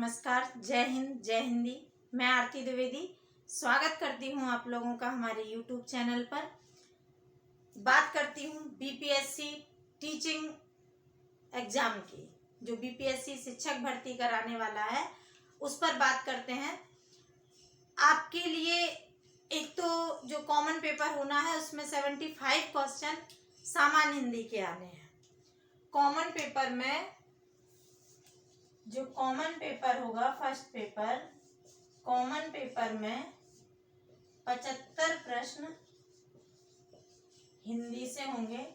नमस्कार, जय हिंद, जय हिंदी। मैं आरती द्विवेदी स्वागत करती हूँ आप लोगों का हमारे YouTube चैनल पर। बात करती हूँ बीपीएससी टीचिंग एग्जाम की, जो बीपीएससी शिक्षक भर्ती कराने वाला है उस पर बात करते हैं। आपके लिए एक तो जो कॉमन पेपर होना है उसमें 75 क्वेश्चन सामान्य हिंदी के आने हैं। कॉमन पेपर में जो कॉमन पेपर होगा, फर्स्ट पेपर, कॉमन पेपर में 75 प्रश्न हिंदी से होंगे।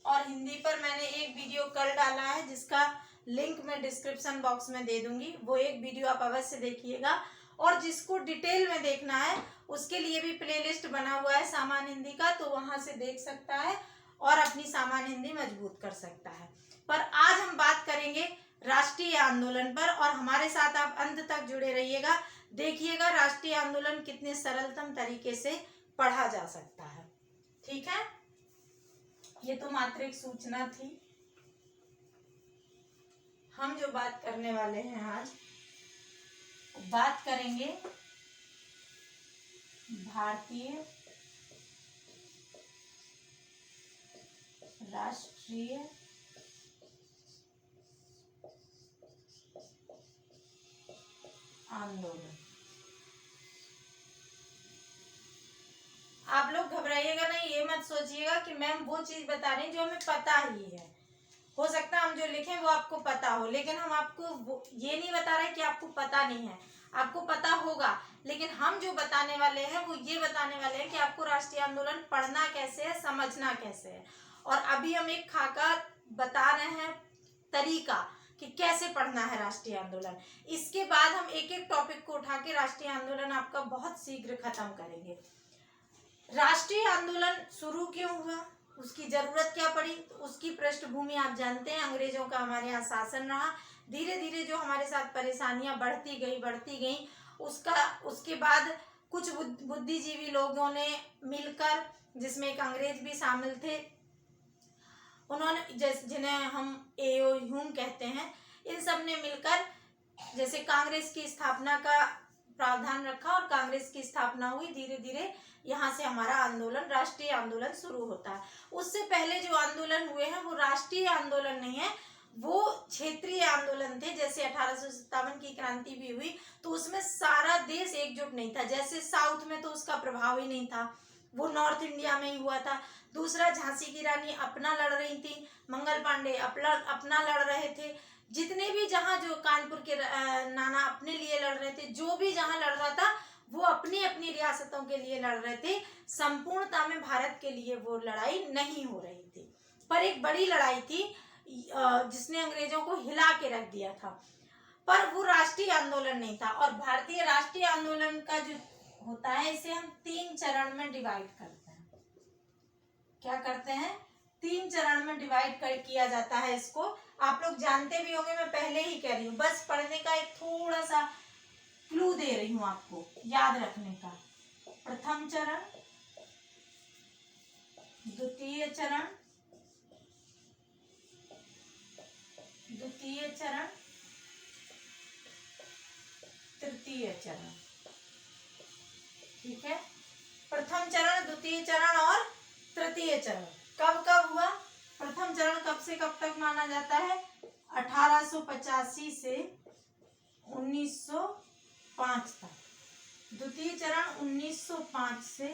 और हिंदी पर मैंने एक वीडियो कल डाला है जिसका लिंक मैं डिस्क्रिप्शन बॉक्स में दे दूंगी, वो एक वीडियो आप अवश्य देखिएगा। और जिसको डिटेल में देखना है उसके लिए भी प्लेलिस्ट बना हुआ है सामान्य हिंदी का, तो वहां से देख सकता है और अपनी सामान्य हिंदी मजबूत कर सकता है। पर आज हम बात करेंगे राष्ट्रीय आंदोलन पर, और हमारे साथ आप अंत तक जुड़े रहिएगा। देखिएगा राष्ट्रीय आंदोलन कितने सरलतम तरीके से पढ़ा जा सकता है। ठीक है, ये तो मात्र एक सूचना थी। हम जो बात करने वाले हैं आज, बात करेंगे भारतीय राष्ट्रीय आंदोलन। आप लोग घबराइएगा नहीं, ये मत सोचिएगा कि मैम वो चीज बता रही जो हमें पता ही है। हो सकता है हम जो लिखें वो आपको पता हो, लेकिन हम आपको ये नहीं बता रहे कि आपको पता नहीं है, आपको पता होगा। लेकिन हम जो बताने वाले हैं वो ये बताने वाले हैं कि आपको राष्ट्रीय आंदोलन पढ़ना कैसे है, समझना कैसे है। और अभी हम एक खाका बता रहे हैं, तरीका कि कैसे पढ़ना है राष्ट्रीय आंदोलन। इसके बाद हम एक एक टॉपिक को उठा के राष्ट्रीय आंदोलन आपका बहुत शीघ्र खत्म करेंगे। राष्ट्रीय आंदोलन शुरू क्यों हुआ, उसकी जरूरत क्या पड़ी, तो उसकी पृष्ठभूमि आप जानते हैं। अंग्रेजों का हमारे यहाँ शासन रहा, धीरे धीरे जो हमारे साथ परेशानियां बढ़ती गई, उसके बाद कुछ बुद्धिजीवी लोगों ने मिलकर, जिसमें एक अंग्रेज भी शामिल थे, उन्होंने जिन्हें हम एओ ह्यूम कहते हैं, इन सब ने मिलकर जैसे कांग्रेस की स्थापना का प्रावधान रखा और कांग्रेस की स्थापना हुई। धीरे धीरे यहाँ से हमारा आंदोलन, राष्ट्रीय आंदोलन शुरू होता है। उससे पहले जो आंदोलन हुए हैं वो राष्ट्रीय आंदोलन नहीं है, वो क्षेत्रीय आंदोलन थे। जैसे 1857 की क्रांति भी हुई तो उसमें सारा देश एकजुट नहीं था। जैसे साउथ में तो उसका प्रभाव ही नहीं था, वो नॉर्थ इंडिया में ही हुआ था। दूसरा, झांसी की रानी अपना लड़ रही थी, मंगल पांडे अपना लड़ रहे थे। जितने भी जहाँ, जो कानपुर के नाना अपने लिए लड़ रहे थे, जो भी जहाँ लड़ रहा था वो अपनी अपनी रियासतों के लिए लड़ रहे थे। संपूर्णता में भारत के लिए वो लड़ाई नहीं हो रही थी, पर एक बड़ी लड़ाई थी जिसने अंग्रेजों को हिला के रख दिया था, पर वो राष्ट्रीय आंदोलन नहीं था। और भारतीय राष्ट्रीय आंदोलन का जो होता है, इसे हम 3 चरण में डिवाइड करते हैं। क्या करते हैं? 3 चरण में डिवाइड किया जाता है। इसको आप लोग जानते भी होंगे, मैं पहले ही कह रही हूँ, बस पढ़ने का एक थोड़ा सा क्लू दे रही हूँ आपको याद रखने का। प्रथम चरण, द्वितीय चरण, तृतीय चरण। ठीक है, प्रथम चरण, द्वितीय चरण और तृतीय चरण कब कब हुआ? प्रथम चरण कब से कब तक माना जाता है? 1885 से 1905 तक। द्वितीय चरण 1905 से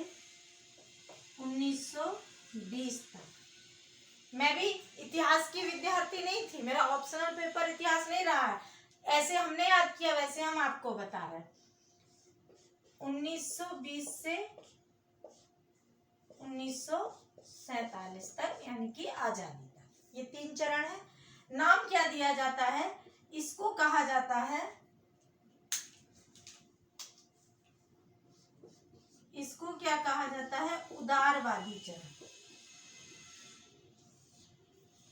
1920 तक। मैं भी इतिहास की विद्यार्थी नहीं थी, मेरा ऑप्शनल पेपर इतिहास नहीं रहा है, ऐसे हमने याद किया, वैसे हम आपको बता रहे हैं। 1920 से 1947 तक, यानी कि आजादी तक, ये 3 चरण है। नाम क्या दिया जाता है? इसको कहा जाता है, इसको क्या कहा जाता है? उदारवादी चरण।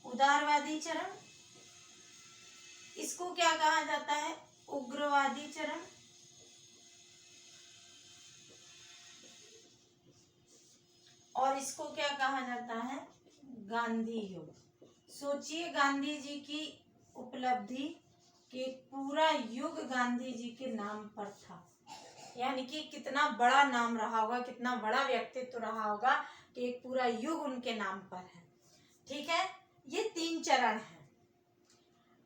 उदारवादी चरण। इसको क्या कहा जाता है? उग्रवादी चरण। और इसको क्या कहा जाता है? गांधी युग। सोचिए गांधी जी की उपलब्धि कि पूरा युग गांधी जी के नाम पर था। यानी कि कितना बड़ा नाम रहा होगा, कितना बड़ा व्यक्तित्व रहा होगा कि एक पूरा युग उनके नाम पर है। ठीक है, ये 3 चरण हैं।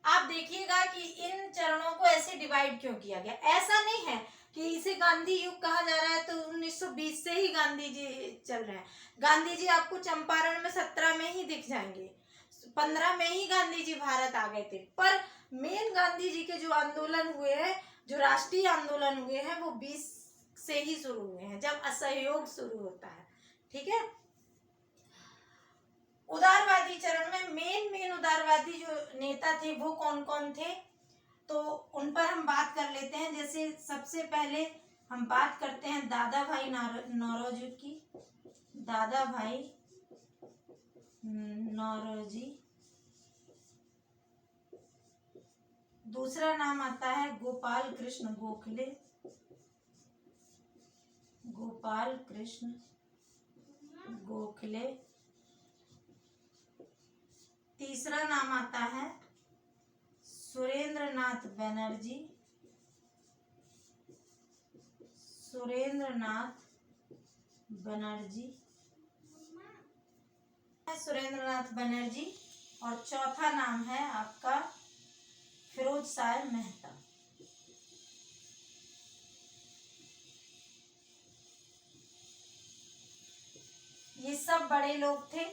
आप देखिएगा कि इन चरणों को ऐसे डिवाइड क्यों किया गया। ऐसा नहीं है कि इसे गांधी युग कहा जा रहा है तो 1920 से ही गांधी जी चल रहे हैं। गांधी जी आपको चंपारण में 17 में ही दिख जाएंगे, 15 में ही गांधी जी भारत आ गए थे। पर मेन गांधी जी के जो आंदोलन हुए हैं, जो राष्ट्रीय आंदोलन हुए हैं, वो 20 से ही शुरू हुए हैं, जब असहयोग शुरू होता है। ठीक है, उदारवादी चरण में मेन उदारवादी जो नेता थे वो कौन कौन थे, तो उन पर हम बात कर लेते हैं। जैसे सबसे पहले हम बात करते हैं दादा भाई नौरोजी की। दादा भाई नौरोजी। दूसरा नाम आता है गोपाल कृष्ण गोखले। गोपाल कृष्ण गोखले। तीसरा नाम आता है सुरेंद्र नाथ बनर्जी। सुरेंद्र नाथ बनर्जी। सुरेंद्र नाथ बनर्जी। और चौथा नाम है आपका फिरोज शाह मेहता। ये सब बड़े लोग थे,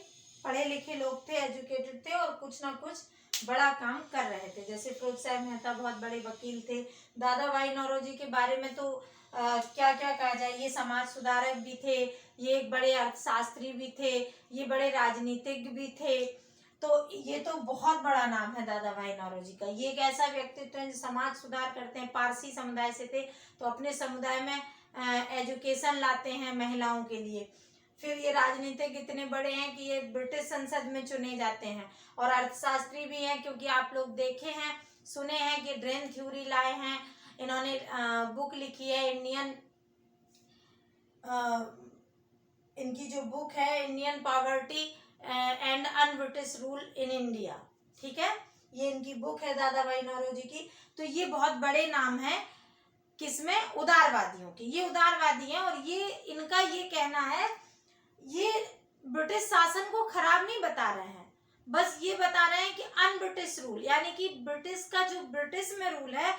पढ़े लिखे लोग थे, एजुकेटेड थे और कुछ ना कुछ बड़ा काम कर रहे थे। जैसे फिरोज शाह मेहता बहुत बड़े वकील थे। दादा भाई नौरोजी के बारे में तो क्या क्या कहा जाए, ये समाज सुधारक भी थे, ये एक बड़े अर्थशास्त्री भी थे, ये बड़े राजनीतिज्ञ भी थे। तो ये तो बहुत बड़ा नाम है दादा भाई नौरोजी का। ये एक ऐसा व्यक्तित्व है जो समाज सुधार करते हैं। पारसी समुदाय से थे तो अपने समुदाय में एजुकेशन लाते हैं महिलाओं के लिए। फिर ये राजनीतिक इतने बड़े हैं कि ये ब्रिटिश संसद में चुने जाते हैं। और अर्थशास्त्री भी हैं, क्योंकि आप लोग देखे हैं, सुने हैं कि ड्रेन थ्योरी लाए हैं इन्होंने। बुक लिखी है इंडियन, इनकी जो बुक है Indian poverty and un-British rule in India. ठीक है, ये इनकी बुक है दादा भाई नौरोजी की। तो ये बहुत बड़े नाम है किसमें, उदारवादियों के। ये उदारवादी हैं और ये इनका ये कहना है, ये ब्रिटिश शासन को खराब नहीं बता रहे हैं, बस ये बता रहे हैं कि अनब्रिटिश रूल, यानी कि ब्रिटिश का जो ब्रिटिश में रूल है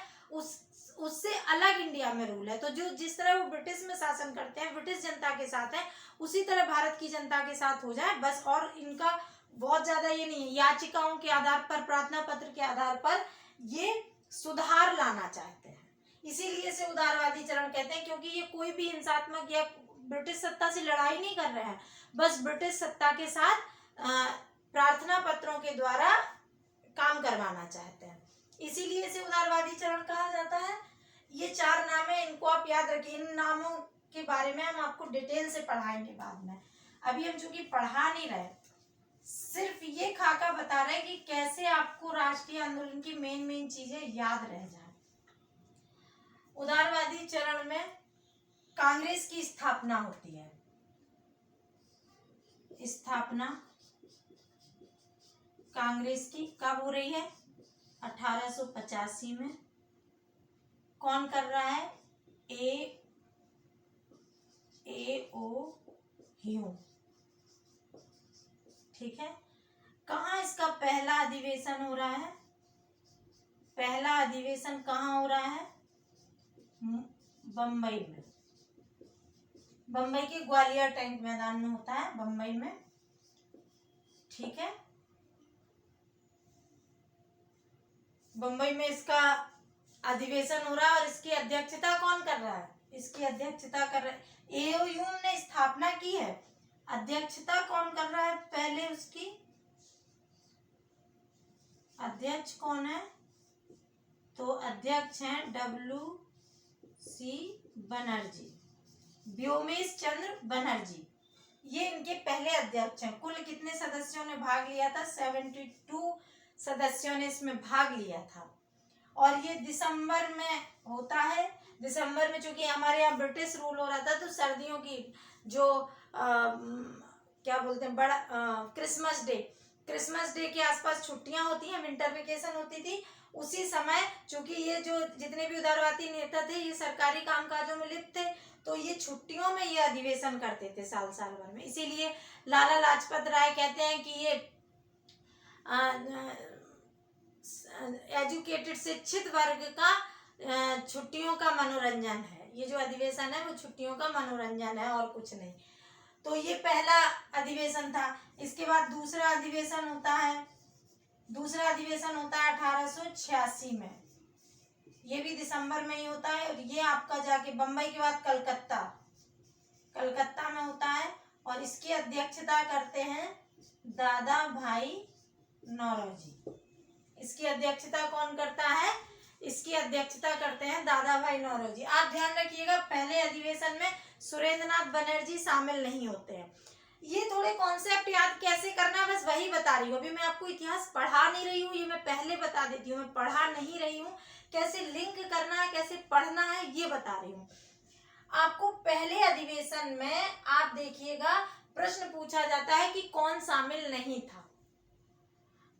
उससे अलग इंडिया में रूल है। तो जो जिस तरह वो ब्रिटिश में शासन करते हैं, ब्रिटिश जनता के साथ है, उसी तरह भारत की जनता के साथ हो जाए बस। और इनका बहुत ज्यादा ये नहीं है, याचिकाओं के आधार पर, प्रार्थना पत्र के आधार पर ये सुधार लाना चाहते हैं, इसीलिए इसे उदारवादी चरण कहते हैं। क्योंकि ये कोई भी हिंसात्मक या ब्रिटिश सत्ता से लड़ाई नहीं कर रहे हैं, बस ब्रिटिश सत्ता के साथ प्रार्थना पत्रों के द्वारा काम करवाना चाहते हैं, इसीलिए इसे उदारवादी चरण कहा जाता है। ये 4 नाम है, इनको आप याद रखिए। इन नामों के बारे में हम आपको डिटेल से पढ़ाएंगे बाद में। अभी हम चूंकि पढ़ा नहीं रहे, सिर्फ ये खाका बता रहे हैं कि कैसे आपको राष्ट्रीय आंदोलन की मेन चीजें याद रह जाए। उदारवादी चरण में कांग्रेस की स्थापना होती है। स्थापना कांग्रेस की कब हो रही है, 1885 में। कौन कर रहा है, A.O. ह्यूम। ठीक है, कहाँ इसका पहला अधिवेशन हो रहा है, पहला अधिवेशन कहाँ हो रहा है, बम्बई में। बम्बई के ग्वालियर टैंक मैदान में होता है, बम्बई में। ठीक है, बम्बई में इसका अधिवेशन हो रहा है और इसकी अध्यक्षता कौन कर रहा है, इसकी अध्यक्षता कर रहा है A.O. ह्यूम ने स्थापना की है। अध्यक्षता कौन कर रहा है, पहले उसकी अध्यक्ष कौन है, तो अध्यक्ष हैं W.C. बनर्जी, व्योमेश चंद्र बनर्जी। ये इनके पहले अध्यक्ष हैं। कुल कितने सदस्यों ने भाग लिया था, 72 सदस्यों ने इसमें भाग लिया था। और ये दिसंबर में होता है। दिसंबर में चूंकि हमारे यहाँ ब्रिटिश रूल हो रहा था, तो सर्दियों की जो क्या बोलते हैं, बड़ा क्रिसमस डे, क्रिसमस डे के आसपास छुट्टियां होती हैं, विंटर वेकेशन होती थी, उसी समय चूंकि ये जो जितने भी उदारवादी नेता थे ये सरकारी कामकाजों में लिप्त थे, तो ये छुट्टियों में ये अधिवेशन करते थे साल साल भर में। इसीलिए लाला लाजपत राय कहते हैं कि ये एजुकेटेड शिक्षित वर्ग का छुट्टियों का मनोरंजन है। ये जो अधिवेशन है वो छुट्टियों का मनोरंजन है और कुछ नहीं। तो ये पहला अधिवेशन था। इसके बाद दूसरा अधिवेशन होता है 1886 में, ये भी दिसंबर में ही होता है, और ये आपका जाके बम्बई के बाद कलकत्ता में होता है, और इसकी अध्यक्षता करते हैं दादा भाई नौरोजी। इसकी अध्यक्षता कौन करता है? इसकी अध्यक्षता करते हैं दादा भाई नौरोजी। आप ध्यान रखिएगा, पहले अधिवेशन में सुरेंद्रनाथ बनर्जी शामिल नहीं होते हैं। ये थोड़े कॉन्सेप्ट याद कैसे करना है बस वही बता रही हूँ। अभी मैं आपको इतिहास पढ़ा नहीं रही हूँ, ये मैं पहले बता देती हूँ, मैं पढ़ा नहीं रही हूँ। कैसे लिंक करना है, कैसे पढ़ना है, ये बता रही हूँ आपको। पहले अधिवेशन में आप देखिएगा प्रश्न पूछा जाता है कि कौन शामिल नहीं था।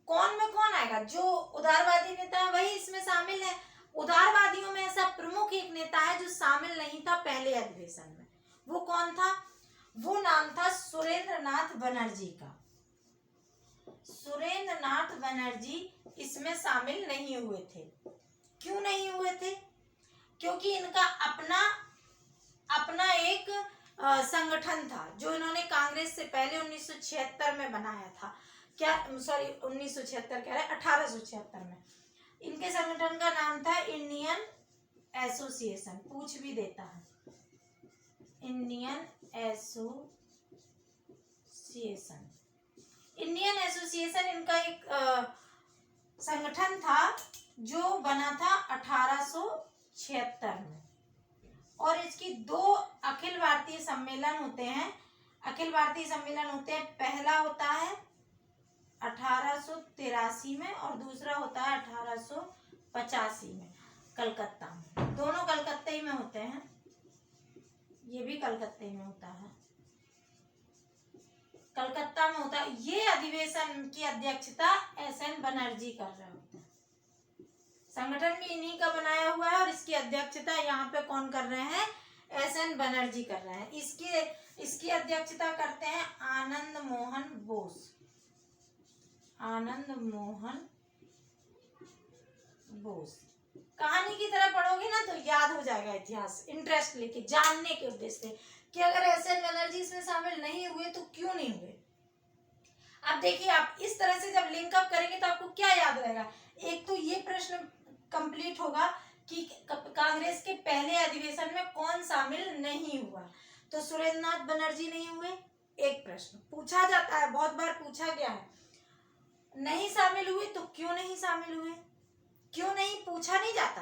कौन में कौन आएगा? जो उदारवादी नेता है वही इसमें शामिल है। उदारवादियों में ऐसा प्रमुख एक नेता है जो शामिल नहीं था पहले अधिवेशन में। वो कौन था? वो नाम था सुरेंद्रनाथ बनर्जी का। सुरेंद्रनाथ बनर्जी इसमें शामिल नहीं हुए थे। क्यों नहीं हुए थे? क्योंकि इनका अपना एक संगठन था जो इन्होंने कांग्रेस से पहले 1976 में बनाया था। 1976 कह रहे, 1876 में। इनके संगठन का नाम था इंडियन एसोसिएशन। पूछ भी देता है, इंडियन एसोसिएशन। इंडियन एसोसिएशन इनका एक संगठन था जो बना था 1876 में, और इसकी 2 अखिल भारतीय सम्मेलन होते हैं। पहला होता है 1883 में और दूसरा होता है 1885 में कलकत्ता में। दोनों कलकत्ते ही में होते हैं, ये भी कलकत्ते में होता है, कलकत्ता में होता है। ये अधिवेशन की अध्यक्षता एसएन बनर्जी कर रहे होते हैं। संगठन भी इन्हीं का बनाया हुआ है और इसकी अध्यक्षता यहाँ पे कौन कर रहे हैं? एसएन बनर्जी कर रहे हैं। इसकी अध्यक्षता करते हैं आनंद मोहन बोस। कहानी की तरह पढ़ोगे ना तो याद हो जाएगा इतिहास, इंटरेस्ट लेके जानने के उद्देश्य से कि अगर एसएन बनर्जी इसमें शामिल नहीं हुए तो क्यों नहीं हुए। अब देखिए, आप इस तरह से जब लिंक अप करेंगे तो आपको क्या याद रहेगा? एक तो ये प्रश्न कंप्लीट होगा कि कांग्रेस के पहले अधिवेशन में कौन शामिल नहीं हुआ। तो सुरेंद्रनाथ बनर्जी नहीं हुए, एक प्रश्न पूछा जाता है, बहुत बार पूछा गया है। नहीं शामिल हुए तो क्यों नहीं शामिल हुए? क्यों नहीं पूछा नहीं जाता,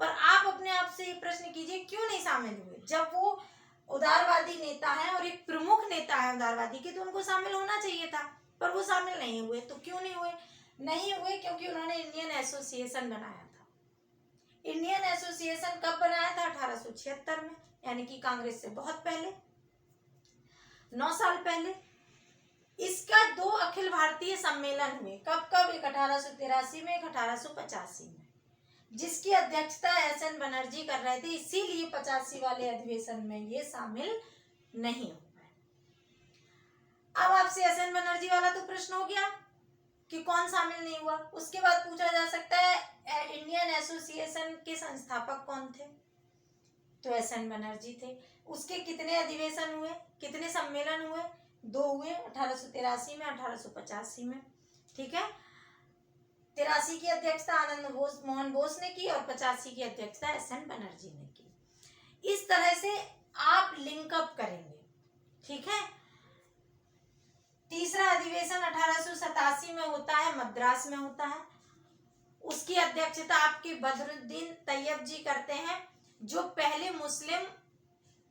पर आप अपने आप से ये प्रश्न कीजिए क्यों नहीं शामिल हुए। जब वो उदारवादी नेता है और एक प्रमुख नेता है उदारवादी के, तो उनको शामिल होना चाहिए था, पर वो शामिल नहीं हुए। तो क्यों नहीं हुए? नहीं हुए क्योंकि उन्होंने इंडियन एसोसिएशन बनाया था। इंडियन एसोसिएशन कब बनाया था? 1876 में, यानी कि कांग्रेस से बहुत पहले, 9 साल पहले। इसका 2 अखिल भारतीय सम्मेलन हुए। कब कब? एक 1883 में, एक 1885 में, जिसकी अध्यक्षता एसएन बनर्जी कर रहे थे। इसीलिए 85 वाले अधिवेशन में ये शामिल नहीं हो पाए। अब आपसे एसएन बनर्जी वाला तो प्रश्न हो गया कि कौन शामिल नहीं हुआ। उसके बाद पूछा जा सकता है इंडियन एसोसिएशन के संस्थापक कौन थे? तो एसएन बनर्जी थे। उसके कितने अधिवेशन हुए, कितने सम्मेलन हुए? 2 हुए, 1883 में, 1885 में। ठीक है, 83 की अध्यक्षता आनंद मोहन बोस ने की और 85 की अध्यक्षता एसएन बनर्जी ने की। इस तरह से आप लिंकअप करेंगे। ठीक है, तीसरा अधिवेशन 1887 में होता है, मद्रास में होता है। उसकी अध्यक्षता आपके बदरुद्दीन तैयब जी करते हैं, जो पहले मुस्लिम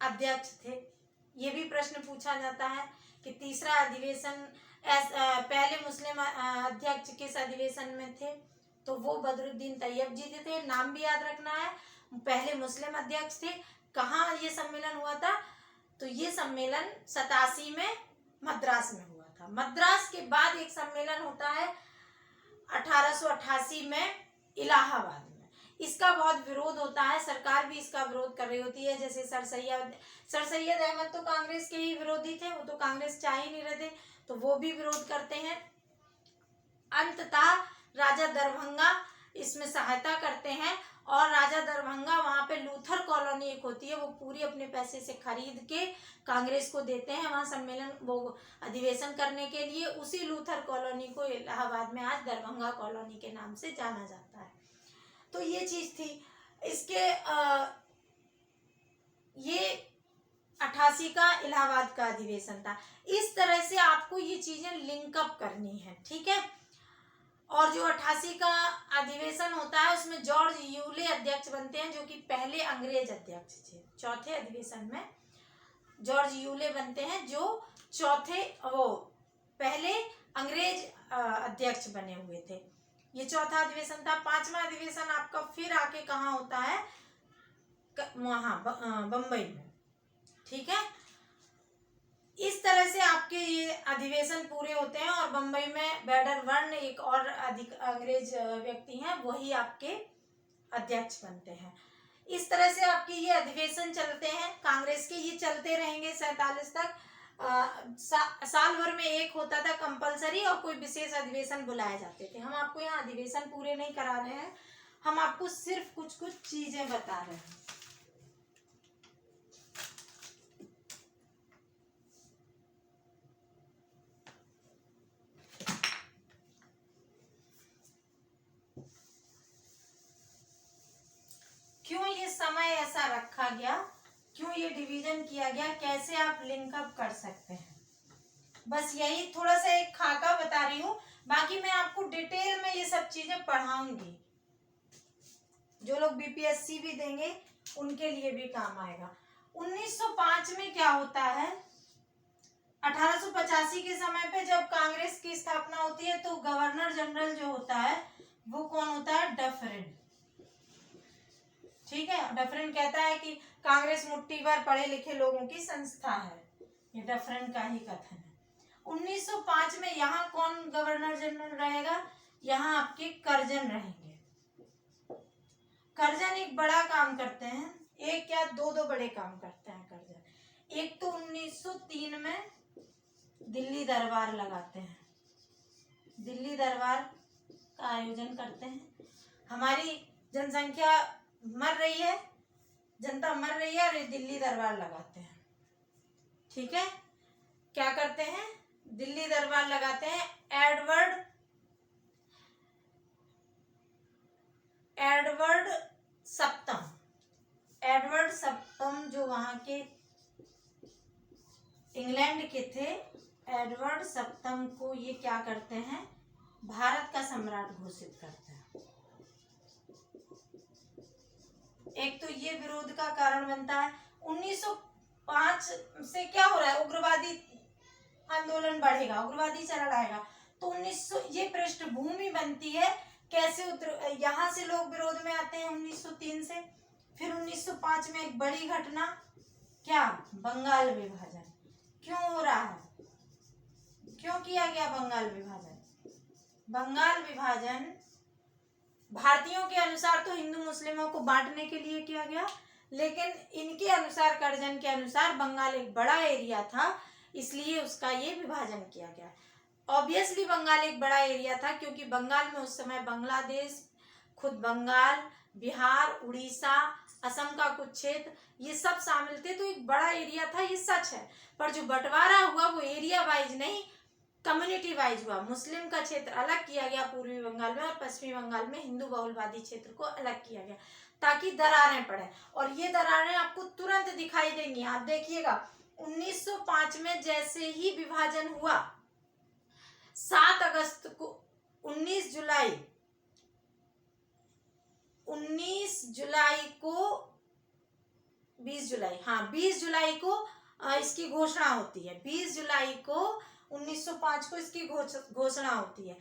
अध्यक्ष थे। ये भी प्रश्न पूछा जाता है कि तीसरा अधिवेशन पहले मुस्लिम अध्यक्ष किस अधिवेशन में थे? तो वो बदरुद्दीन तैयब जी थे। नाम भी याद रखना है, पहले मुस्लिम अध्यक्ष थे। कहाँ ये सम्मेलन हुआ था? तो ये सम्मेलन 87 में मद्रास में हुआ था। मद्रास के बाद एक सम्मेलन होता है 1888 में इलाहाबाद में। इसका बहुत विरोध होता है, सरकार भी इसका विरोध कर रही होती है। जैसे सर सैयद अहमद तो कांग्रेस के ही विरोधी थे, वो तो कांग्रेस चाह ही नहीं रहे थे, तो वो भी विरोध करते हैं। अंततः राजा दरभंगा इसमें सहायता करते हैं और राजा दरभंगा वहां पे लूथर कॉलोनी एक होती है, वो पूरी अपने पैसे से खरीद के कांग्रेस को देते हैं वहां सम्मेलन वो अधिवेशन करने के लिए। उसी लूथर कॉलोनी को इलाहाबाद में आज दरभंगा कॉलोनी के नाम से जाना जाता है। तो ये चीज थी। इसके ये 88 का इलाहाबाद का अधिवेशन था। इस तरह से आपको ये चीजें लिंकअप करनी है, ठीक है। और जो 88 का अधिवेशन होता है उसमें जॉर्ज यूले अध्यक्ष बनते हैं, जो कि पहले अंग्रेज अध्यक्ष थे। चौथे अधिवेशन में जॉर्ज यूले बनते हैं, जो पहले अंग्रेज अध्यक्ष बने हुए थे। ये चौथा अधिवेशन था। पांचवा अधिवेशन आपका फिर आके कहाँ होता है, वहाँ बम्बई में, ठीक है। इस तरह से आपके ये अधिवेशन पूरे होते हैं और बम्बई में बैडरबर्न एक और अधिक अंग्रेज व्यक्ति हैं, वही आपके अध्यक्ष बनते हैं। इस तरह से आपके ये अधिवेशन चलते हैं कांग्रेस के, ये चलते रहेंगे 47 तक। साल भर में एक होता था कंपलसरी और कोई विशेष अधिवेशन बुलाए जाते थे। हम आपको यहाँ अधिवेशन पूरे नहीं करा रहे हैं, हम आपको सिर्फ कुछ कुछ चीजें बता रहे हैं। क्यों ये समय ऐसा रखा गया, क्यों ये डिवीजन किया गया, कैसे आप लिंकअप कर सकते हैं, बस यही थोड़ा सा एक खाका बता रही हूँ। बाकी मैं आपको डिटेल में ये सब चीजें पढ़ाऊंगी, जो लोग बीपीएससी भी देंगे उनके लिए भी काम आएगा। 1905 में क्या होता है, 1885 के समय पे जब कांग्रेस की स्थापना होती है तो गवर्नर जनरल जो होता है वो कौन होता है, डफरिन, ठीक है। डफरिन कहता है कि कांग्रेस मुट्ठी भर पढ़े लिखे लोगों की संस्था है, ये डफरिन का ही कथन है। 1905 में यहाँ कौन गवर्नर जनरल रहेगा, यहाँ आपके कर्जन रहेंगे। कर्जन एक बड़ा काम करते हैं, एक या दो बड़े काम करते हैं कर्जन। एक तो 1903 में दिल्ली दरबार लगाते हैं, दिल्ली दरबार का आयोजन करते हैं। हमारी जनसंख्या मर रही है, जनता मर रही है और दिल्ली दरबार लगाते हैं, ठीक है। क्या करते हैं, दिल्ली दरबार लगाते हैं। एडवर्ड सप्तम जो वहां के इंग्लैंड के थे, एडवर्ड सप्तम को ये क्या करते हैं, भारत का सम्राट घोषित करते हैं। एक तो ये विरोध का कारण बनता है। 1905 से क्या हो रहा है, उग्रवादी आंदोलन बढ़ेगा, उग्रवादी चरण आएगा, तो 1900 ये पृष्ठभूमि बनती है। कैसे यहाँ से लोग विरोध में आते हैं 1903 से। फिर 1905 में एक बड़ी घटना, क्या, बंगाल विभाजन। क्यों हो रहा है, क्यों किया गया बंगाल विभाजन? बंगाल विभाजन भारतीयों के अनुसार तो हिंदू मुस्लिमों को बांटने के लिए किया गया, लेकिन इनके अनुसार, कर्जन के अनुसार, बंगाल एक बड़ा एरिया था, इसलिए उसका ये विभाजन किया गया। ऑब्वियसली बंगाल एक बड़ा एरिया था क्योंकि बंगाल में उस समय बांग्लादेश, खुद बंगाल, बिहार, उड़ीसा, असम का कुछ क्षेत्र, ये सब शामिल थे, तो एक बड़ा एरिया था, ये सच है। पर जो बंटवारा हुआ वो एरिया वाइज नहीं, कम्युनिटी वाइज हुआ। मुस्लिम का क्षेत्र अलग किया गया पूर्वी बंगाल में और पश्चिमी बंगाल में हिंदू बहुलवादी क्षेत्र को अलग किया गया ताकि दरारें पड़े, और ये दरारें आपको तुरंत दिखाई देंगी। आप देखिएगा 1905 में जैसे ही विभाजन हुआ, 7 अगस्त को 19 जुलाई को 20 जुलाई को इसकी घोषणा होती है। 20 जुलाई को 1905 को इसकी घोषणा होती है।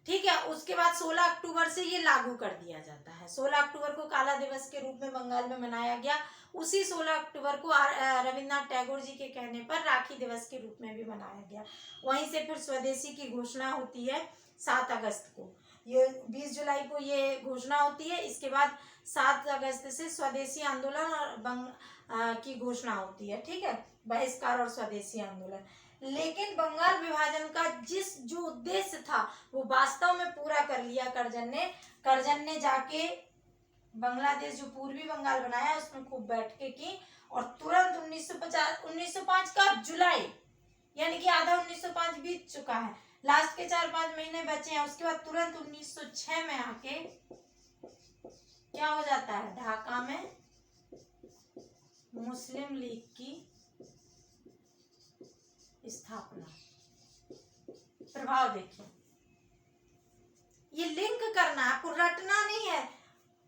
ठीक है। उसके बाद 16 अक्टूबर से ये लागू कर दिया जाता है। 16 अक्टूबर को काला दिवस के रूप में बंगाल में मनाया गया। उसी 16 अक्टूबर को रविन्द्रनाथ टैगोर जी के कहने पर राखी दिवस के रूप में भी मनाया गया। वहीं से फिर स्वदेशी की घोषणा होती है 7 अगस्त को। ये 20 जुलाई को ये घोषणा होती है। इसके बाद 7 अगस्त से स्वदेशी आंदोलन और की घोषणा होती है। ठीक है, बहिष्कार और स्वदेशी आंदोलन। लेकिन बंगाल विभाजन का जो उद्देश्य था वो वास्तव में पूरा कर लिया करजन ने जाके बांग्लादेश जो पूर्वी बंगाल बनाया उसमें खूब बैठकें की और तुरंत 1905 का जुलाई, यानी कि आधा 1905 बीत चुका है, लास्ट के 4-5 महीने बचे हैं। उसके बाद तुरंत 1906 में आके क्या हो जाता है, ढाका में मुस्लिम लीग की स्थापना। प्रभाव देखिए, ये लिंक करना, आपको रटना नहीं है।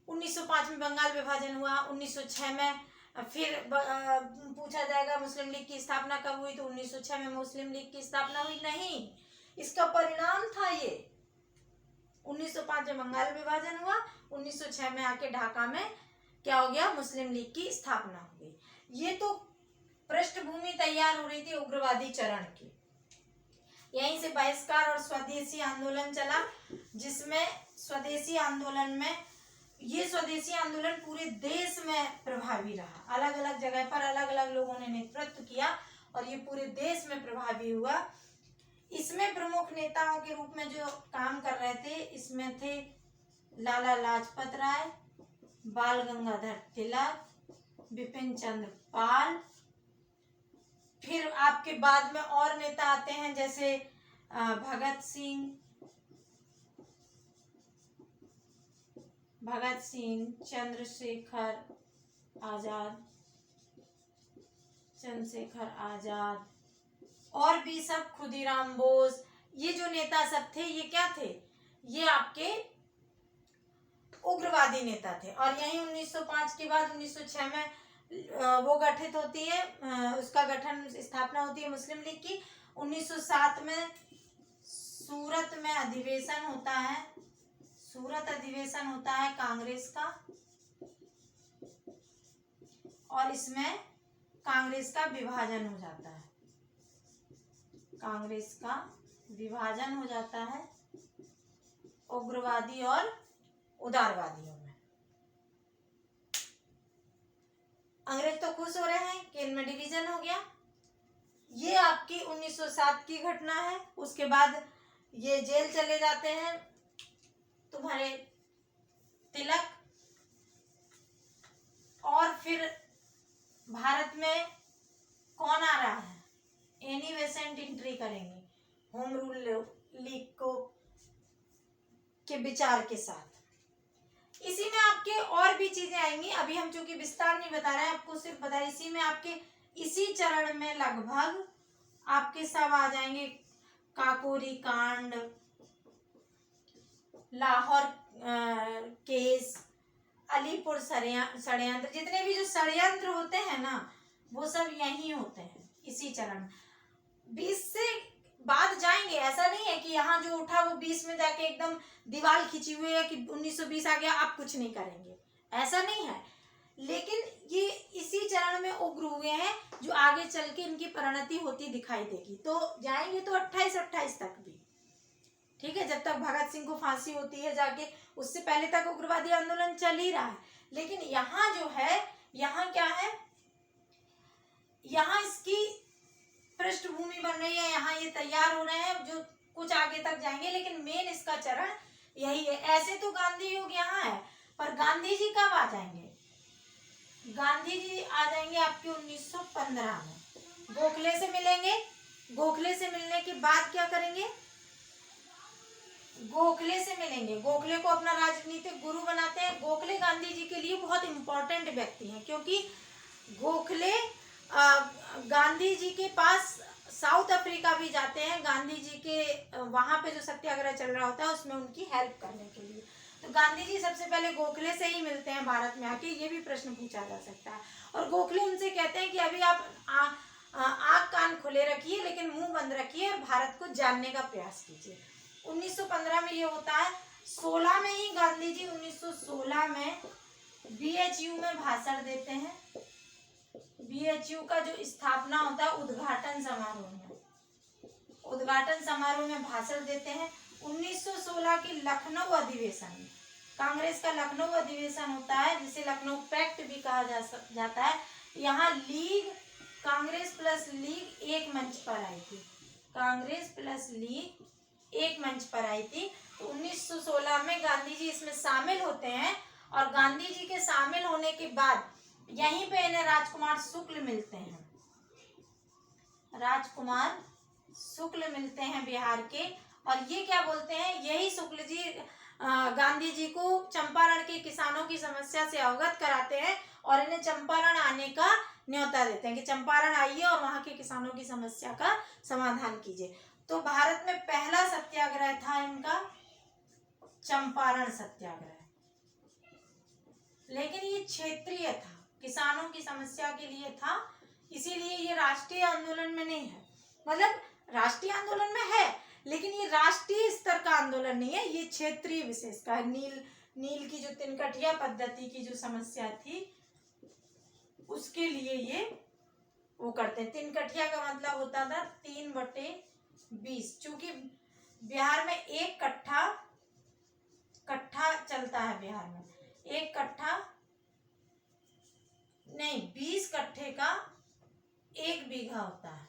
1905 में बंगाल विभाजन हुआ, 1906 में फिर पूछा जाएगा मुस्लिम लीग की स्थापना कब हुई, तो 1906 में मुस्लिम लीग की स्थापना हुई। नहीं, इसका परिणाम था ये। 1905 में बंगाल विभाजन हुआ, 1906 में आके ढाका में क्या हो गया, मुस्लिम लीग की स्थापना हो गई। ये तो पृष्ठभूमि तैयार हो रही थी उग्रवादी चरण की। यहीं से बहिष्कार और स्वदेशी आंदोलन चला, जिसमें स्वदेशी आंदोलन में ये स्वदेशी आंदोलन पूरे देश में प्रभावी रहा। अलग अलग जगह पर अलग अलग लोगों ने नेतृत्व किया और ये पूरे देश में प्रभावी हुआ। इसमें प्रमुख नेताओं के रूप में जो काम कर रहे थे, इसमें थे लाला लाजपत राय, बाल गंगाधर तिलक, बिपिन चंद्र पाल। फिर आपके बाद में और नेता आते हैं जैसे भगत सिंह, चंद्रशेखर आजाद और भी सब, खुदीराम बोस। ये जो नेता सब थे ये क्या थे, ये आपके उग्रवादी नेता थे। और यही 1905 के बाद 1906 में वो गठित होती है, उसका गठन स्थापना होती है मुस्लिम लीग की। 1907 में सूरत में अधिवेशन होता है, कांग्रेस का, और इसमें कांग्रेस का विभाजन हो जाता है, उग्रवादी और उदारवादियों में। अंग्रेज तो खुश हो रहे हैं कि इनमें डिवीजन हो गया। ये आपकी 1907 की घटना है। उसके बाद ये जेल चले जाते हैं तुम्हारे तिलक, और फिर भारत में कौन आ रहा है, एनी बेसेंट एंट्री करेंगे होम रूल लीग को के विचार के साथ। इसी में आपके और भी चीजें आएंगी, अभी हम चूंकि विस्तार नहीं बता रहे हैं, आपको सिर्फ बता, इसी में आपके इसी चरण में लगभग आपके सब आ जाएंगे, काकोरी कांड, लाहौर केस, अलीपुर षड्यंत्र, जितने भी जो षड्यंत्र होते हैं ना वो सब यही होते हैं इसी चरण में। 20 से बाद जाएंगे, ऐसा नहीं है कि यहाँ जो उठा वो 20 में जाके एकदम दीवार खिंची हुई है कि 1920 आ गया आप कुछ नहीं करेंगे, ऐसा नहीं है। लेकिन ये इसी चरण में उग्र हुए हैं जो आगे चल के इनकी परिणति होती दिखाई देगी। तो जाएंगे तो 28 तक भी, ठीक है, जब तक भगत सिंह को फांसी होती है जाके, उससे पहले तक उग्रवादी आंदोलन चल ही रहा है। लेकिन यहाँ जो है, यहाँ क्या है, यहाँ इसकी पृष्ठभूमि बन रही है, यहाँ ये तैयार हो रहे हैं जो कुछ आगे तक जाएंगे, लेकिन मेन इसका चरण यही है। ऐसे तो गांधी युग यहाँ है, पर गांधी जी कब आ जाएंगे, गांधी जी आ जाएंगे आपके 1915 में, गोखले से मिलेंगे। गोखले से मिलने के बाद क्या करेंगे, गोखले से मिलेंगे, गोखले को अपना राजनीतिक गुरु बनाते हैं। गोखले गांधी जी के लिए बहुत इंपॉर्टेंट व्यक्ति हैं, क्योंकि गोखले गांधी जी के पास साउथ अफ्रीका भी जाते हैं, गांधी जी के वहां पे जो सत्याग्रह चल रहा होता है उसमें उनकी हेल्प करने के लिए। तो गांधी जी सबसे पहले गोखले से ही मिलते हैं भारत में आके, ये भी प्रश्न पूछा जा सकता है। और गोखले उनसे कहते हैं कि अभी आप आँख कान खुले रखिए लेकिन मुंह बंद रखिए और भारत को जानने का प्रयास कीजिए। 1915 में ये होता है। 16 में ही गांधी जी 1916 में BHU में भाषण देते हैं। BHU का जो स्थापना होता है उद्घाटन समारोह में भाषण देते हैं। 1916 के लखनऊ अधिवेशन में, कांग्रेस का लखनऊ अधिवेशन होता है जिसे लखनऊ पैक्ट भी कहा जाता है। यहाँ लीग, कांग्रेस प्लस लीग एक मंच पर आई थी। कांग्रेस प्लस लीग एक मंच पर आई थी। तो 1916 में गांधी जी इसमें शामिल होते हैं और गांधी जी के शामिल होने के बाद यहीं पे इन्हें राजकुमार शुक्ल मिलते हैं। राजकुमार शुक्ल मिलते हैं बिहार के, और ये क्या बोलते हैं, यही शुक्ल जी गांधी जी को चंपारण के किसानों की समस्या से अवगत कराते हैं और इन्हें चंपारण आने का न्योता देते हैं कि चंपारण आइए और वहां के किसानों की समस्या का समाधान कीजिए। तो भारत में पहला सत्याग्रह था इनका चंपारण सत्याग्रह, लेकिन ये क्षेत्रीय था, किसानों की समस्या के लिए था, इसीलिए ये राष्ट्रीय आंदोलन में नहीं है। मतलब राष्ट्रीय आंदोलन में है लेकिन ये राष्ट्रीय स्तर का आंदोलन नहीं है, ये क्षेत्रीय विशेष का। नील की जो तिनकठिया पद्धति की जो समस्या थी उसके लिए ये वो करते हैं। तिनकठिया का मतलब होता था 3/20, चूंकि बिहार में एक कट्ठा चलता है, बिहार में एक कट्ठा नहीं 20 कट्ठे का 1 बीघा होता है,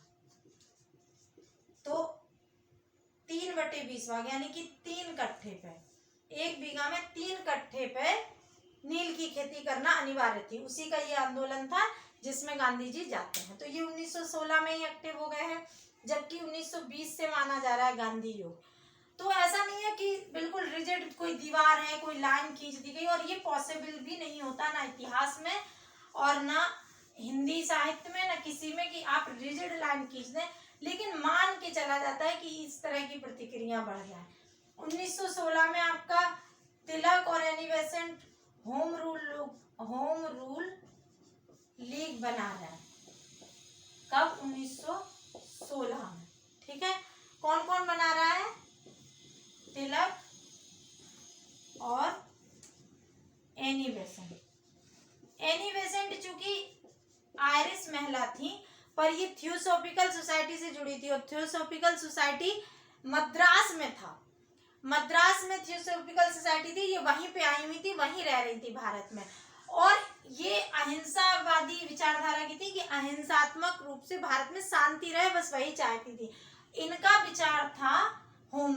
तो 3/20 भाग यानी कि 3 कट्ठे पे, 1 बीघा में 3 कट्ठे पे नील की खेती करना अनिवार्य थी। उसी का ये आंदोलन था जिसमें गांधी जी जाते हैं। तो ये 1916 में ही एक्टिव हो गए हैं, जबकि 1920 से माना जा रहा है गांधी युग। तो ऐसा नहीं है कि बिल्कुल रिजिड कोई दीवार है, कोई लाइन खींच दी गई, और ये पॉसिबल भी नहीं होता, ना इतिहास में और ना हिंदी साहित्य में, ना किसी में, कि आप रिजिड लाइन खींच दें। लेकिन मान के चला जाता है कि इस तरह की प्रतिक्रिया बढ़ जाए। 1916 में आपका तिलक और Annie Besant home rule league बना रहा है। कब? 1916 में। ठीक है, कौन कौन बना रहा है? तिलक और एनी बेसेंट चूंकि आयरिश महिला थी, पर ये थियोसॉफिकल सोसाइटी से जुड़ी थी, और थियोसॉफिकल सोसाइटी मद्रास में था। मद्रास में थियोसॉफिकल सोसाइटी थी, ये वहीं पे आई हुई थी, वहीं रह रही थी भारत में, और ये अहिंसावादी विचारधारा की थी कि अहिंसात्मक रूप से भारत में शांति रहे, बस वही चाहती थी। इनका विचार था होम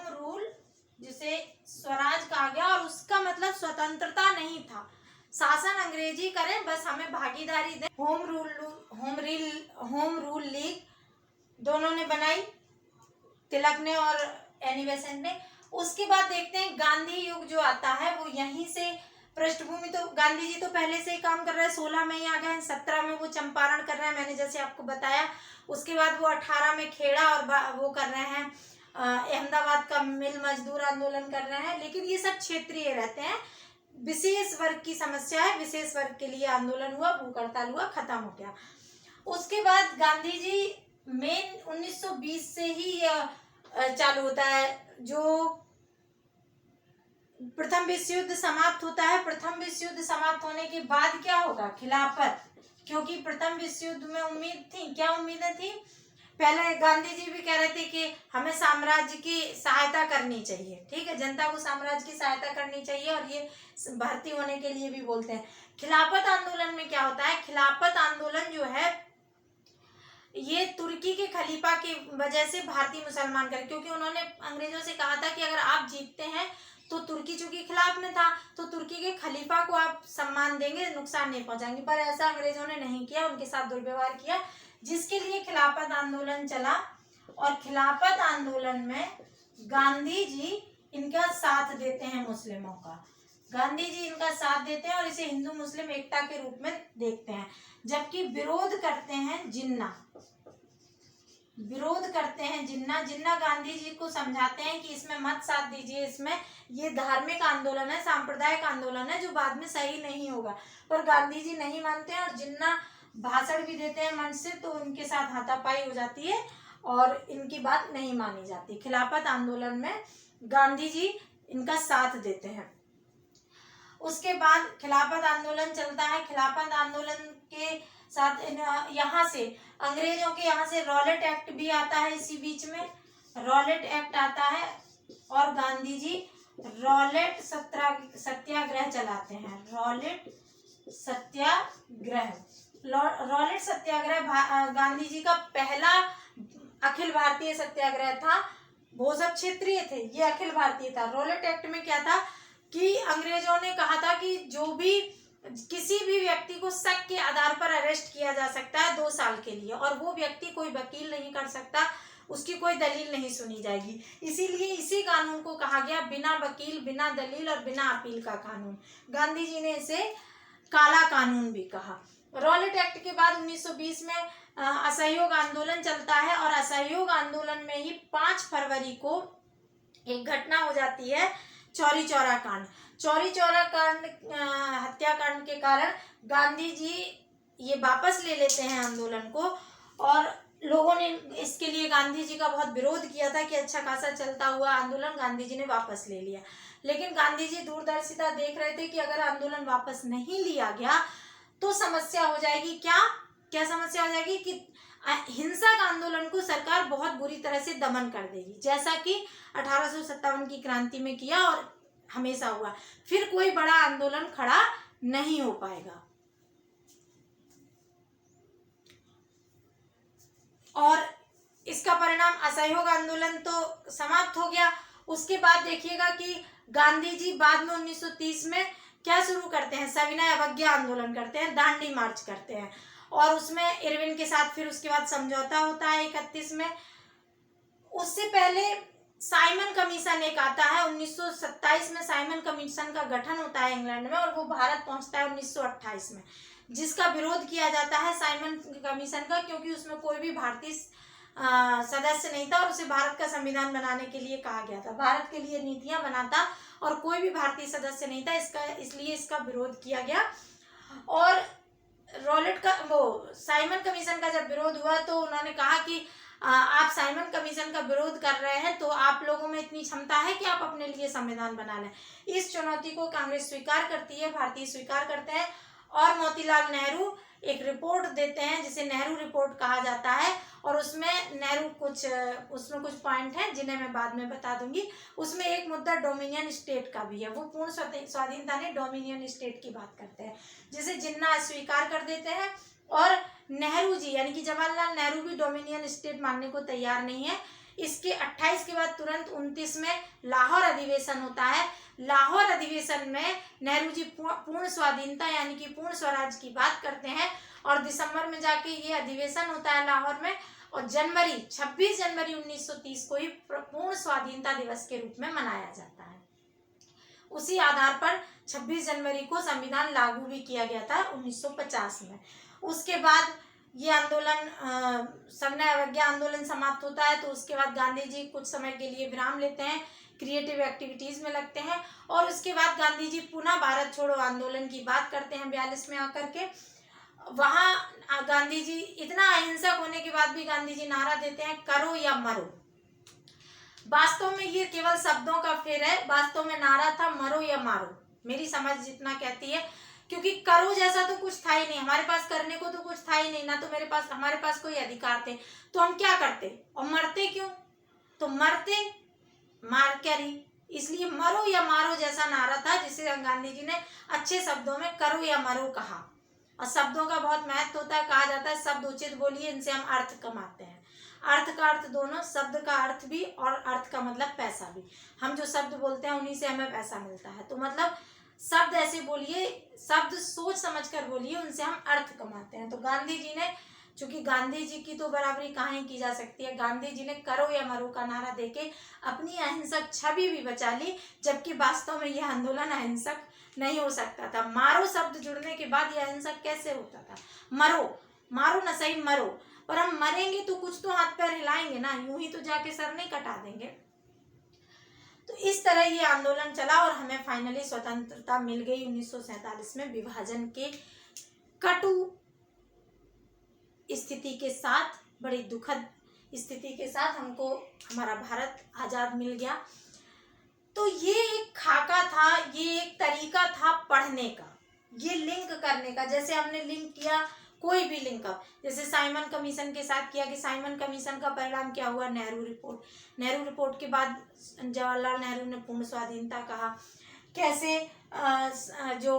रूल जिसे स्वराज कहा गया, और उसका मतलब स्वतंत्रता नहीं था, शासन अंग्रेजी करे, बस हमें भागीदारी दे। होम रूल लीग दोनों ने बनाई, तिलक ने और एनी बेसेंट ने। उसके बाद देखते हैं गांधी युग जो आता है वो यहीं से पृष्ठभूमि, तो गांधी जी तो पहले से ही काम कर रहे हैं, 16 में ही आ गए हैं, 17 में वो चंपारण कर रहे हैं, मैंने जैसे आपको बताया। उसके बाद वो 18 में खेड़ा और वो कर रहे हैं, अहमदाबाद का मिल मजदूर आंदोलन कर रहे हैं। लेकिन ये सब क्षेत्रीय रहते हैं, विशेष वर्ग की समस्या है, विशेष वर्ग के लिए आंदोलन हुआ, भूख हड़ताल हुआ, खत्म हो गया। उसके बाद गांधी जी मेन 1920 से ही चालू होता है, जो प्रथम विश्व युद्ध समाप्त होता है। प्रथम विश्व युद्ध समाप्त होने के बाद क्या होगा? खिलाफत, क्योंकि प्रथम विश्व युद्ध में उम्मीद थी, क्या उम्मीदें थी? पहले गांधी जी भी कह रहे थे कि हमें साम्राज्य की सहायता करनी चाहिए, ठीक है, जनता को साम्राज्य की सहायता करनी चाहिए, और ये भर्ती होने के लिए भी बोलते हैं। खिलाफत आंदोलन में क्या होता है? खिलाफत आंदोलन जो है ये तुर्की के खलीफा की वजह से भारतीय मुसलमान करे, क्योंकि उन्होंने अंग्रेजों से कहा था कि अगर आप जीतते हैं तो तुर्की चूंकि खिलाफ में था, तो तुर्की के खलीफा को आप सम्मान देंगे, नुकसान नहीं पहुंचाएंगे, पर ऐसा अंग्रेजों ने नहीं किया, उनके साथ दुर्व्यवहार किया, जिसके लिए खिलाफत आंदोलन चला। और खिलाफत आंदोलन में गांधी जी इनका साथ देते हैं, मुस्लिमों का, गांधी जी इनका साथ देते हैं और इसे हिंदू मुस्लिम एकता के रूप में देखते हैं। जबकि विरोध करते हैं जिन्ना गांधी जी को समझाते हैं कि इसमें मत साथ दीजिए, इसमें ये धार्मिक आंदोलन है, सांप्रदायिक आंदोलन है, जो बाद में सही नहीं होगा, पर गांधी जी नहीं मानते हैं, और जिन्ना भाषण भी देते हैं मंच से, तो उनके साथ हाथापाई हो जाती है और इनकी बात नहीं मानी जाती। खिलाफत आंदोलन में गांधी जी इनका साथ देते हैं। उसके बाद खिलाफत आंदोलन चलता है। खिलाफत आंदोलन के साथ यहाँ से अंग्रेजों के यहाँ से रॉलेट एक्ट भी आता है। इसी बीच में रॉलेट एक्ट आता है और गांधी जी रॉलेट सत्याग्रह चलाते हैं। रॉलेट सत्याग्रह गांधी जी का पहला अखिल भारतीय सत्याग्रह था। वो सब क्षेत्रीय थे, ये अखिल भारतीय था। रॉलेट एक्ट में क्या था कि अंग्रेजों ने कहा था कि जो भी किसी भी व्यक्ति को शक के आधार पर अरेस्ट किया जा सकता है 2 साल के लिए, और वो व्यक्ति कोई वकील नहीं कर सकता, उसकी कोई दलील नहीं सुनी जाएगी। इसीलिए इसी कानून को कहा गया बिना वकील, बिना दलील और बिना अपील का कानून। गांधी जी ने इसे काला कानून भी कहा। रॉलेट एक्ट के बाद 1920 में असहयोग आंदोलन चलता है और असहयोग आंदोलन में ही 5 फरवरी को एक घटना हो जाती है, चौरी चौरा कांड। चौरी चौरा कांड हत्याकांड के कारण गांधी जी ये वापस ले लेते हैं आंदोलन को, और लोगों ने इसके लिए गांधी जी का बहुत विरोध किया था कि अच्छा खासा चलता हुआ आंदोलन गांधी जी ने वापस ले लिया। लेकिन गांधी जी दूरदर्शिता देख रहे थे कि अगर आंदोलन वापस नहीं लिया गया तो समस्या हो जाएगी। क्या समस्या हो जाएगी कि हिंसक आंदोलन को सरकार बहुत बुरी तरह से दमन कर देगी, जैसा कि 1857 की क्रांति में किया और हमेशा हुआ। फिर कोई बड़ा आंदोलन खड़ा नहीं हो पाएगा। और इसका परिणाम असहयोग आंदोलन तो समाप्त हो गया। उसके बाद देखिएगा कि गांधी जी बाद में 1930 में क्या शुरू करते हैं, सविनय अवज्ञा आंदोलन करते हैं, दांडी मार्च करते हैं, और उसमें इरविन के साथ फिर उसके बाद समझौता होता है 31 में। उससे पहले साइमन कमीशन एक आता है 1927 में। साइमन कमीशन का गठन होता है इंग्लैंड में और वो भारत पहुंचता है 1928 में, जिसका विरोध किया जाता है साइमन कमीशन का, क्योंकि उसमें कोई भी भारतीय सदस्य नहीं था और उसे भारत का संविधान बनाने के लिए कहा गया था, भारत के लिए नीतियां बनाता, और कोई भी भारतीय सदस्य नहीं था, इसलिए इसका विरोध किया गया। और रॉलेट का साइमन कमीशन का जब विरोध हुआ तो उन्होंने कहा कि आप साइमन कमीशन का विरोध कर रहे हैं तो आप लोगों में इतनी क्षमता है कि आप अपने लिए संविधान बना लें। इस चुनौती को कांग्रेस स्वीकार करती है, भारतीय स्वीकार करते हैं, और मोतीलाल नेहरू एक रिपोर्ट देते हैं जिसे नेहरू रिपोर्ट कहा जाता है, और उसमें उसमें कुछ पॉइंट हैं जिन्हें मैं बाद में बता दूंगी। उसमें एक मुद्दा डोमिनियन स्टेट का भी है। वो पूर्ण स्वाधीनता नहीं, डोमिनियन स्टेट की बात करते हैं, जिसे जिन्ना स्वीकार कर देते हैं। और नेहरू जी यानी कि जवाहरलाल नेहरू भी डोमिनियन स्टेट मानने को तैयार नहीं है। इसके 28 के बाद तुरंत 29 में लाहौर अधिवेशन होता है। लाहौर अधिवेशन में नेहरू जी पूर्ण स्वाधीनता यानी कि पूर्ण स्वराज की बात करते हैं, और दिसंबर में जाके ये अधिवेशन होता है लाहौर में, और 26 जनवरी 1930 को ही पूर्ण स्वाधीनता दिवस के रूप में मनाया जाता है। उसी आधार पर 26 जनवरी को संविधान लागू भी किया गया था 1950 में। उसके बाद ये आंदोलन सविनय अवज्ञा आंदोलन समाप्त होता है, तो उसके बाद गांधी जी कुछ समय के लिए विराम लेते हैं, क्रिएटिव एक्टिविटीज में लगते हैं, और उसके बाद गांधी जी पुनः भारत छोड़ो आंदोलन की बात करते हैं 42 में आकर के। वहां गांधी जी इतना अहिंसक होने के बाद भी गांधी जी नारा देते हैं, करो या मरो। वास्तव में ये केवल शब्दों का फेर है, वास्तव में नारा था मरो या मारो, मेरी समझ जितना कहती है, क्योंकि करो जैसा तो कुछ था ही नहीं, हमारे पास करने को तो कुछ था ही नहीं ना, तो हमारे पास कोई अधिकार थे, तो हम क्या करते और मरते क्यों, तो मरते मार क्या रही, इसलिए मरो या मारो जैसा नारा था, जिसे गांधी जी ने अच्छे शब्दों में करो या मरो कहा। और शब्दों का बहुत महत्व होता है, कहा जाता है शब्द उचित बोलिए, इनसे हम अर्थ कमाते हैं। अर्थ का अर्थ दोनों, शब्द का अर्थ भी और अर्थ का मतलब पैसा भी। हम जो शब्द बोलते हैं उन्हीं से हमें पैसा मिलता है, तो मतलब शब्द ऐसे बोलिए, शब्द सोच समझ कर बोलिए, उनसे हम अर्थ कमाते हैं। तो गांधी जी ने, चूंकि गांधी जी की तो बराबरी कहाँ ही की जा सकती है, गांधी जी ने करो या मरो का नारा देके अपनी अहिंसक छवि भी बचा ली, जबकि वास्तव में यह आंदोलन अहिंसक नहीं हो सकता था। मारो शब्द जुड़ने के बाद यह अहिंसक कैसे होता था, मारो ना सही मरो, पर हम मरेंगे तो कुछ तो हाथ पैर हिलाएंगे ना, यूं ही तो जाके सर नहीं कटा देंगे। तो इस तरह ये आंदोलन चला और हमें फाइनली स्वतंत्रता मिल गई 1947 में, विभाजन के कटु स्थिति के साथ, बड़ी दुखद स्थिति के साथ हमको हमारा भारत आज़ाद मिल गया। तो ये एक खाका था, ये एक तरीका था पढ़ने का, ये लिंक करने का। जैसे हमने लिंक किया कोई भी लिंक अप, जैसे साइमन कमीशन के साथ किया कि साइमन कमीशन का परिणाम क्या हुआ, नेहरू रिपोर्ट। नेहरू रिपोर्ट के बाद जवाहरलाल नेहरू ने पूर्ण स्वाधीनता कहा। कैसे जो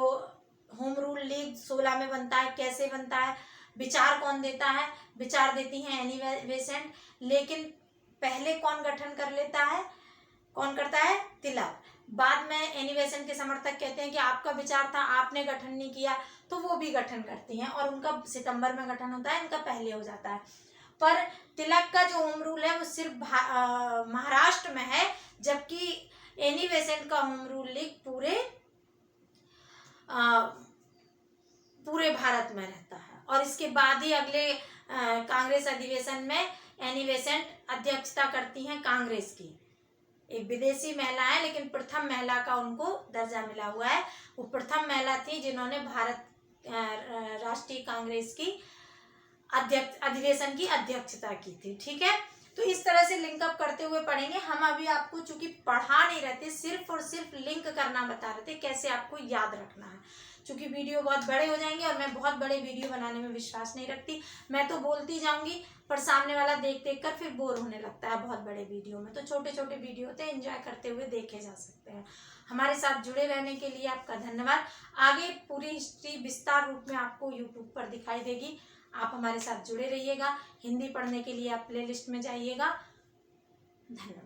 होम रूल लीग 16 में बनता है, कैसे बनता है, विचार कौन देता है, विचार देती हैं एनी बेसेंट। लेकिन पहले कौन गठन कर लेता है, कौन करता है, तिलक। बाद में एनी बेसेंट के समर्थक कहते हैं कि आपका विचार था, आपने गठन नहीं किया, तो वो भी गठन करती हैं और उनका सितंबर में गठन होता है, इनका पहले हो जाता है। पर तिलक का जो होम रूल है वो सिर्फ महाराष्ट्र में है, जबकि एनी बेसेंट का होम रूल लीग पूरे भारत में रहता है। और इसके बाद ही अगले कांग्रेस अधिवेशन में एनी बेसेंट अध्यक्षता करती हैं कांग्रेस की। एक विदेशी महिला है, लेकिन प्रथम महिला का उनको दर्जा मिला हुआ है। वो प्रथम महिला थी जिन्होंने भारत राष्ट्रीय कांग्रेस की अधिवेशन की अध्यक्षता की थी। ठीक है, तो इस तरह से लिंकअप करते हुए पढ़ेंगे। हम अभी आपको चूंकि पढ़ा नहीं रहते, सिर्फ और सिर्फ लिंक करना बता रहे थे, कैसे आपको याद रखना है। चूंकि वीडियो बहुत बड़े हो जाएंगे और मैं बहुत बड़े वीडियो बनाने में विश्वास नहीं रखती, मैं तो बोलती जाऊंगी पर सामने वाला देख देख कर फिर बोर होने लगता है बहुत बड़े वीडियो में। तो छोटे छोटे वीडियो होते हैं, एंजॉय करते हुए देखे जा सकते हैं। हमारे साथ जुड़े रहने के लिए आपका धन्यवाद। आगे पूरी हिस्ट्री विस्तार रूप में आपको यूट्यूब पर दिखाई देगी, आप हमारे साथ जुड़े रहिएगा। हिंदी पढ़ने के लिए आप प्लेलिस्ट में जाइएगा। धन्यवाद।